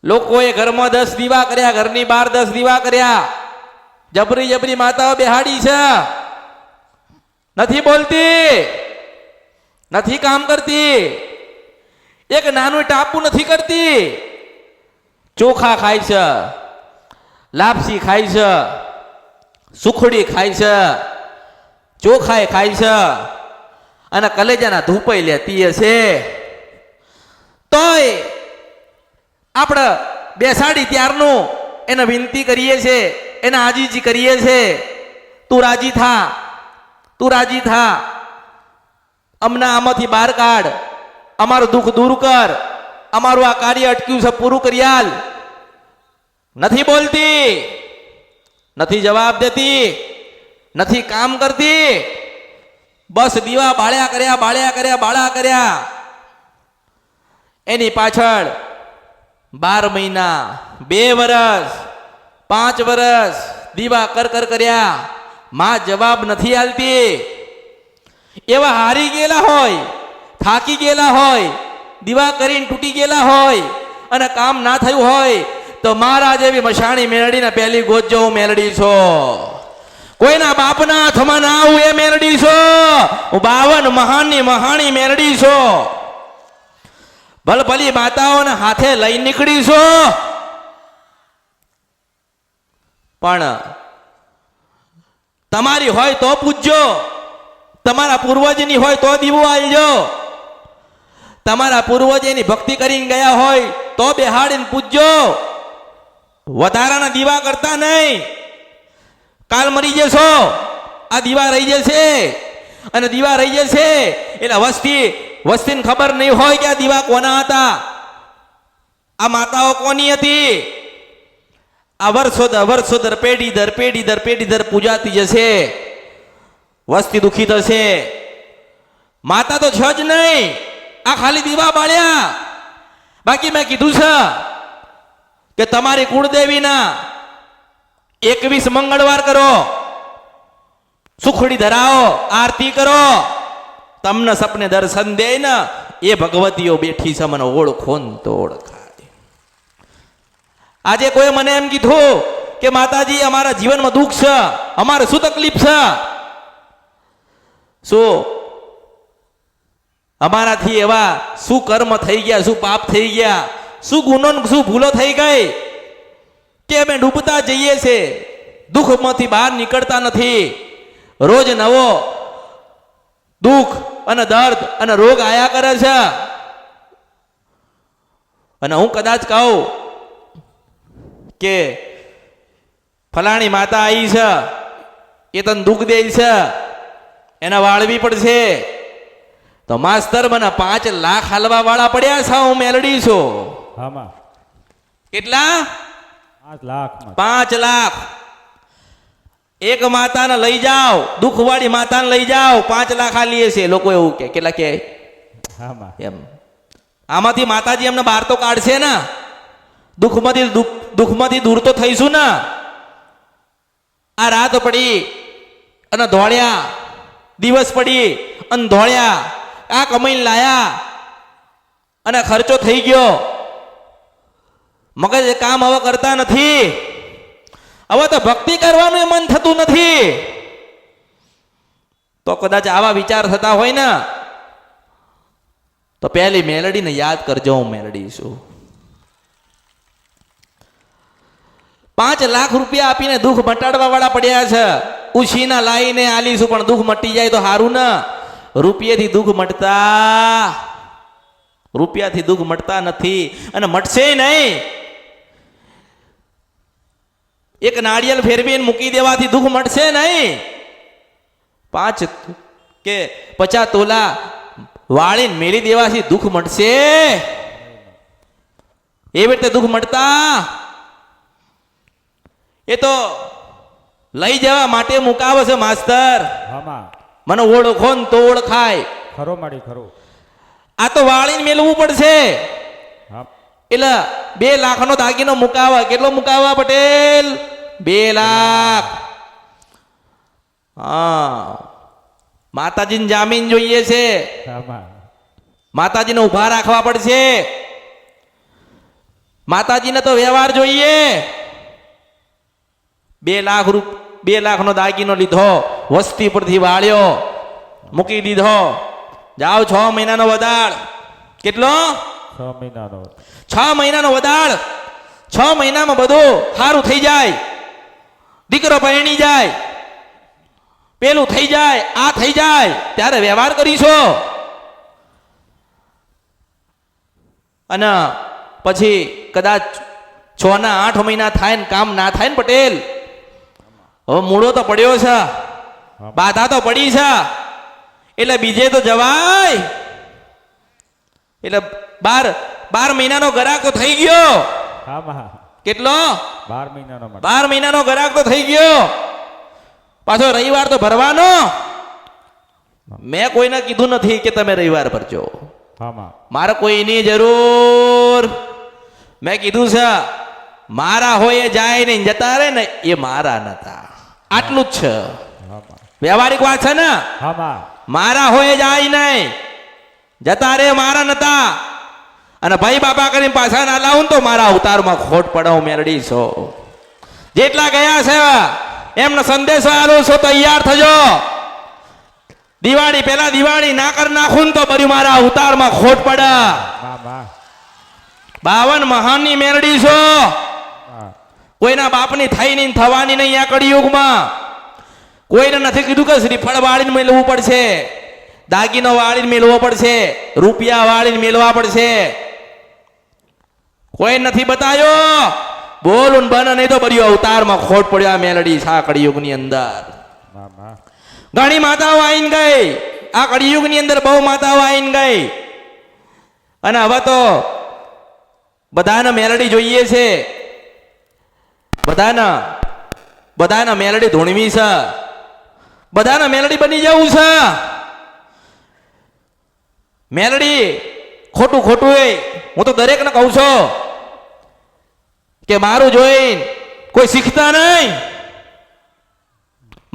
લોકોએ ઘરમાં 10 દીવા કર્યા, ઘરની બહાર 10 દીવા કર્યા, જબરી જબરી માતાઓ બેહાડી છે, નથી બોલતી, નથી કામ કરતી, એક નાનું ટાપુ નથી કરતી. ચોખા ખાય છે, લાપસી ખાય છે, સુખડી ખાય છે, ચોખાએ ખાય છે, અને કલેજાના ધૂપાઈ લેતી હશે. તોય આપણે બેસાડી ત્યારનું એને વિનંતી કરીએ છીએ, એને આજીજી કરીએ છીએ, તું રાજી થા, તું રાજી થા, અમને આમાંથી બહાર કાઢ, અમારું દુઃખ દૂર કર, અમારું આ કાર્ય અટક્યું છે પૂરું કરી આલ. નથી બોલતી, નથી જવાબ દેતી, નથી કામ કરતી, બસ દીવા બાળ્યા કર્યા, બાળ્યા કર્યા, બાળા કર્યા. એની પાછળ 12 મહિના, 2 વર્ષ, 5 વર્ષ દીવા કર કર્યા, માં જવાબ નથી આલતી. એવા હારી ગયેલા હોય, થાકી ગયેલા હોય, દીવા કરીને તૂટી ગયેલા હોય, અને કામ ના થયું હોય તો મારા જેવી મશાણી મેલડીને પહેલી ગોત હું મેલડી છો. કોઈના બાપના હાથમાં ના આવું એ મેલડી છો. હું 52 મહાનની મહાણી મેલડી છો. ભલભલી માતાઓને હાથે લઈ નીકળી છો. પણ તમારી હોય તો પૂજજો, તમારા પૂર્વજની હોય તો દીવો આલજો, તમારા પૂર્વજની ભક્તિ કરીને ગયા હોય તો બેહાડીને પૂજજો. વધારાના દીવા કરતા નહીં. કાલ મરી જશો, આ દીવા રહી જશે, અને દીવા રહી જશે એટલે વસ્તીને ખબર નહીં હોય કે આ દીવા કોના હતા, આ માતાઓ કોની હતી. આ વર્ષો દર પેઢી દર પૂજાતી જશે. વસ્તી દુખી થશે. માતા તો છે જ નહીં, આ ખાલી દીવા બાળ્યા. બાકી મેં કીધું છે કે તમારી કુળદેવીના 21 મંગળવાર કરો, સુખડી ધરાવો, આરતી કરો, તમને સપને દર્શન દે ને એ ભગવતીઓ બેઠી છે, મને ઓળખો ને તો ઓળખાય. આજે કોઈ મને એમ કીધું કે માતાજી અમારા જીવનમાં દુઃખ છે, અમારે શું તકલીફ છે, શું અમારાથી એવા શું કર્મ થઈ ગયા, શું પાપ થઈ ગયા, શું ગુનો શું ભૂલો થઈ ગઈ કે અમે ડૂબતા જઈએ છીએ, દુઃખમાંથી બહાર નીકળતા નથી. રોજ નવો દુઃખ અને દર્દ અને રોગ આયા કરે છે. અને હું કદાચ કહું કે ફલાણી માતા આવી છે, એ તને દુઃખ દે છે, એને વાળવી પડશે, તો માસ્તર મને 5 લાખ હાલવા વાળા પડ્યા છે. હું મેલડી છું. કેટલા? 5 લાખ. એક માતાને લઈ જાઓ, દુઃખવાળી માતાને લઈ જાઓ, 5 લાખ આલીએ છે. લોકો એવું કે કેટલા કે એમ. આમાંથી માતાજી એમને બહાર તો કાઢશે ને, દુઃખમાંથી દૂર તો થઈશું ને. આ રાત પડી અને ધોળ્યા, દિવસ પડી અને ધોળ્યા, આ કમાઈને લાયા અને ખર્ચો થઈ ગયો, મગજ કામ હવે કરતા નથી. હવે તો ભક્તિ કરવાનું મન થતું નથી. તો કદાચ આવા વિચાર થતા હોય ને તો પહેલી મેલડીને યાદ કરજો. હું મેલડી છું. 5 લાખ રૂપિયા આપીને દુઃખ મટાડવા વાળા પડ્યા છે. ઉછીના લાઈને આલીશું પણ દુઃખ મટી જાય તો સારું ને. રૂપિયાથી દુઃખ મટતા નથી, અને મટશે નહીં. એક નાળિયેર ફેરવીને મૂકી દેવાથી દુઃખ મટશે નહીં. 5 કે 50 તોલા વાળીને મેલી દેવાથી દુઃખ મટશે? એવી રીતે દુઃખ મટતા. એ તો લઈ જવા માટે મુકાવે છે માસ્તર. મને ઓળખો ને તો ઓળખાય. ખરો માડી ખરો. આ તો વાળીને મેલવું પડશે. એટલે 2 લાખનો દાગીનો મુકાવા. કેટલો મુકાવા પટેલ? 2 લાખ. હા, માતાજીને જામીન જોઈએ છે. માતાજીને ઉભા રાખવા પડશે. માતાજીને તો વ્યવહાર જોઈએ. 2 લાખનો દાગીનો લીધો, વસ્તી પરથી વાળ્યો, મૂકી દીધો. જાઓ 6 મહિનાનો વદાળ. કેટલો? 6 મહિનાનો. 6 મહિનાનો વદાળ. 6 મહિનામાં બધું સારું થઈ જાય, દીકરો પરણી જાય, પેલું થઈ જાય, આ થઈ જાય, ત્યારે વ્યવહાર કરીશો. અને પછી કદાચ 6 ના 8 મહિના થાય ને કામ ના થાય ને પટેલ, હવે મૂળો તો પડ્યો છે, બાધા તો પડી છે, એટલે બીજે તો જવાય. એટલે 12 મહિનાનો ગરાકો થઈ ગયો. હા બા. કેટલો? 12 મહિનાનો. 12 મહિનાનો ગરાક તો થઈ ગયો. પાછો રવિવાર તો ભરવાનો. મેં કોઈને કીધું નથી કે તમે રવિવાર ભરજો, મારે કોઈની જરૂર. મેં કીધું છે મારા હોય એ જાય ને જતા રહે ને એ મારા નતા, આટલું જ છે. વ્યવહારિક વાત છે ને. મારા હોય જાય નહીં, જતા રે મારા નતા. અને ભાઈ બાપા કરીને પાછા ના લાવું તો મારા અવતારમાં ખોટ પડે. હું મેરડી છો. જેટલા ગયા છે એમનો સંદેશો આલું છો, તૈયાર થજો. દિવાળી પહેલા દિવાળી ના કર નાખું તો બર્યું મારા અવતારમાં ખોટ પડે. 52 મહાનની મેરડી છો. કોઈના બાપની થઈ નહીં થવાની નહીં આ કળિયુગમાં. કોઈને નથી કીધું કે શ્રીફળ વાળીને મેળવવું પડશે, દાગીનો વાળીને મેળવવો પડશે, રૂપિયા વાળીને મેળવવા પડશે. કોઈ નથી બતાવ્યો. બોલું બન નહીં તો બર્યું અવતારમાં ખોટ પડ્યો આ મેલડી આ કળિયુગની અંદર. ઘણી માતાઓ આવીને ગઈ આ કળિયુગની અંદર, બહુ માતાઓ આવીને ગઈ. અને હવે તો બધાને મેલડી જોઈએ છે. બધાને મેલડી ધૂણવી છે, બધાને મેલડી બની જવું છે. મેલડી ખોટું હું તો દરેકને કહું છું કે મારું જોઈને કોઈ શીખતા નહીં,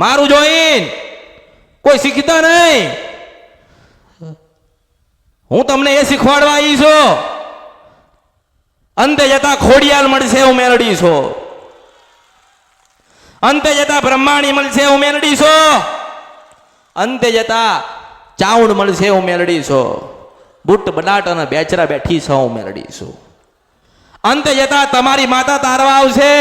મારું જોઈને કોઈ શીખતા નહીં. હું તમને એ શીખવાડવા આવી છું, અંતે જતા ખોડિયાલ મળશે હું મેલડી છું, અંતે જતા બ્રહ્માણી મળશે હું મેલડી છું, અંતે જતા ચાઉંડ મળશે હું મેલડી છું, બુટ બલાટ અને બેચરા બેઠી છે હું મેલડી છું. અંતે જતા તમારી માતા તારવા આવશે.